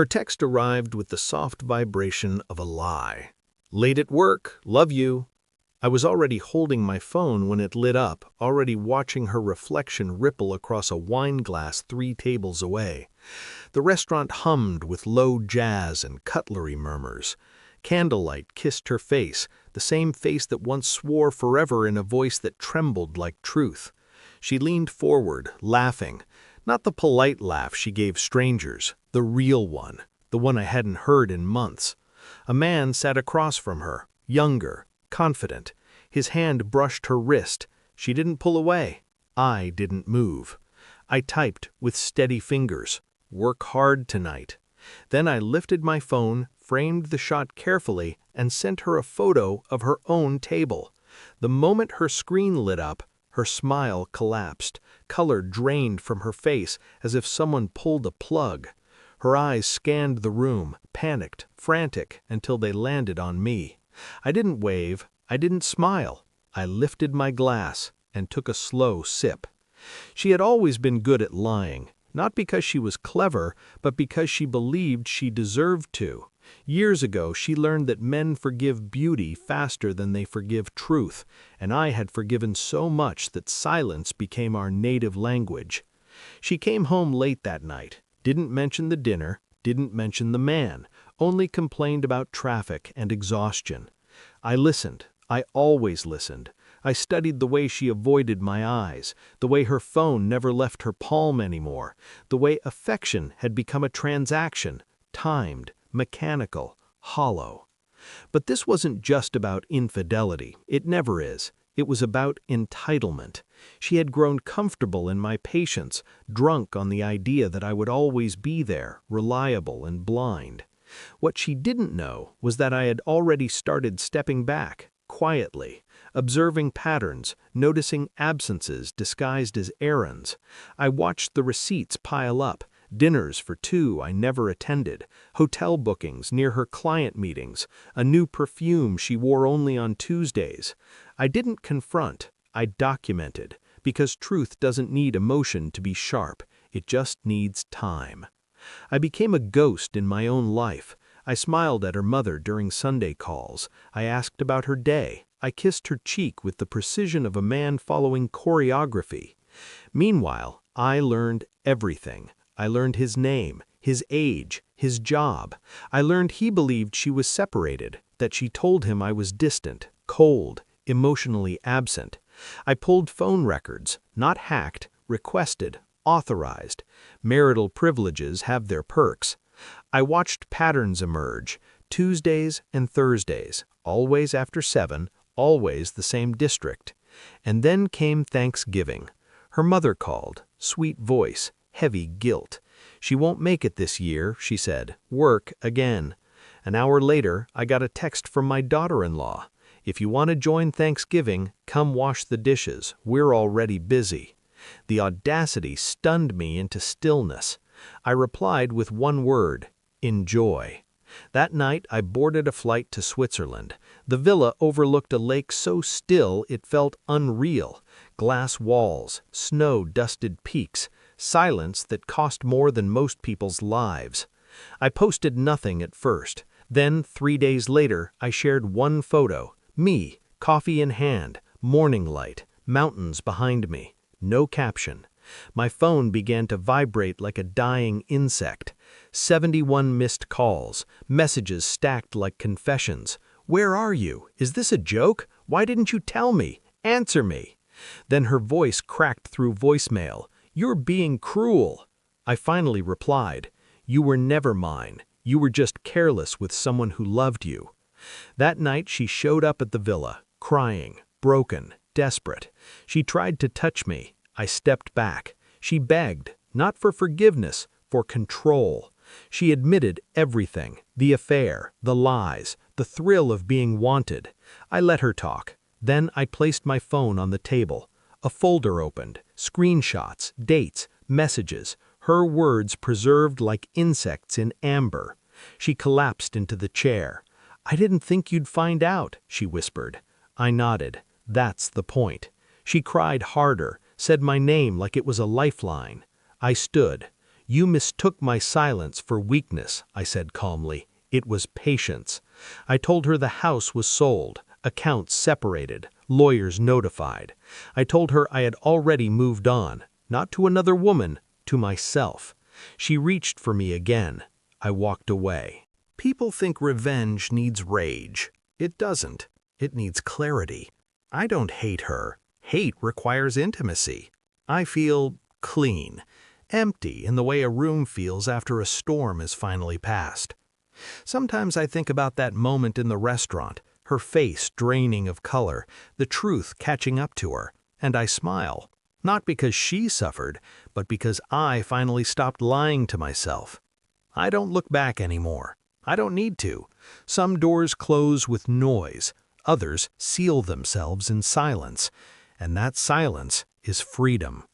Her text arrived with the soft vibration of a lie. Late at work, love you. I was already holding my phone when it lit up, already watching her reflection ripple across a wine glass 3 tables away. The restaurant hummed with low jazz and cutlery murmurs. Candlelight kissed her face, the same face that once swore forever in a voice that trembled like truth. She leaned forward, laughing. Not the polite laugh she gave strangers, the real one, the one I hadn't heard in months. A man sat across from her, younger, confident. His hand brushed her wrist. She didn't pull away. I didn't move. I typed with steady fingers, "Work hard tonight." Then I lifted my phone, framed the shot carefully, and sent her a photo of her own table. The moment her screen lit up, her smile collapsed. Color drained from her face as if someone pulled a plug. Her eyes scanned the room, panicked, frantic, until they landed on me. I didn't wave. I didn't smile. I lifted my glass and took a slow sip. She had always been good at lying, not because she was clever, but because she believed she deserved to. Years ago, she learned that men forgive beauty faster than they forgive truth, and I had forgiven so much that silence became our native language. She came home late that night, didn't mention the dinner, didn't mention the man, only complained about traffic and exhaustion. I listened. I always listened. I studied the way she avoided my eyes, the way her phone never left her palm anymore, the way affection had become a transaction, timed, mechanical, hollow. But this wasn't just about infidelity. It never is. It was about entitlement. She had grown comfortable in my patience, drunk on the idea that I would always be there, reliable and blind. What she didn't know was that I had already started stepping back, quietly, observing patterns, noticing absences disguised as errands. I watched the receipts pile up, dinners for 2 I never attended, hotel bookings near her client meetings, a new perfume she wore only on Tuesdays. I didn't confront, I documented, because truth doesn't need emotion to be sharp, it just needs time. I became a ghost in my own life. I smiled at her mother during Sunday calls. I asked about her day. I kissed her cheek with the precision of a man following choreography. Meanwhile, I learned everything. I learned his name, his age, his job. I learned he believed she was separated, that she told him I was distant, cold, emotionally absent. I pulled phone records, not hacked, requested, authorized. Marital privileges have their perks. I watched patterns emerge, Tuesdays and Thursdays, always after 7, always the same district. And then came Thanksgiving. Her mother called, sweet voice, heavy guilt. She won't make it this year, she said. Work again. An hour later, I got a text from my daughter-in-law. If you want to join Thanksgiving, come wash the dishes. We're already busy. The audacity stunned me into stillness. I replied with one word, enjoy. That night, I boarded a flight to Switzerland. The villa overlooked a lake so still it felt unreal. Glass walls, snow-dusted peaks, silence that cost more than most people's lives. I posted nothing at first. Then, 3 days later, I shared one photo. Me, coffee in hand, morning light, mountains behind me. No caption. My phone began to vibrate like a dying insect. 71 missed calls, messages stacked like confessions. Where are you? Is this a joke? Why didn't you tell me? Answer me. Then her voice cracked through voicemail. You're being cruel. I finally replied, you were never mine. You were just careless with someone who loved you. That night she showed up at the villa, crying, broken, desperate. She tried to touch me. I stepped back. She begged, not for forgiveness, for control. She admitted everything, the affair, the lies, the thrill of being wanted. I let her talk. Then I placed my phone on the table. A folder opened, screenshots, dates, messages, her words preserved like insects in amber. She collapsed into the chair. I didn't think you'd find out, she whispered. I nodded. That's the point. She cried harder, said my name like it was a lifeline. I stood. You mistook my silence for weakness, I said calmly. It was patience. I told her the house was sold, accounts separated, lawyers notified. I told her I had already moved on, not to another woman, to myself. She reached for me again. I walked away. People think revenge needs rage. It doesn't. It needs clarity. I don't hate her. Hate requires intimacy. I feel clean, empty in the way a room feels after a storm is finally passed. Sometimes I think about that moment in the restaurant, her face draining of color, the truth catching up to her, and I smile. Not because she suffered, but because I finally stopped lying to myself. I don't look back anymore. I don't need to. Some doors close with noise, others seal themselves in silence, and that silence is freedom.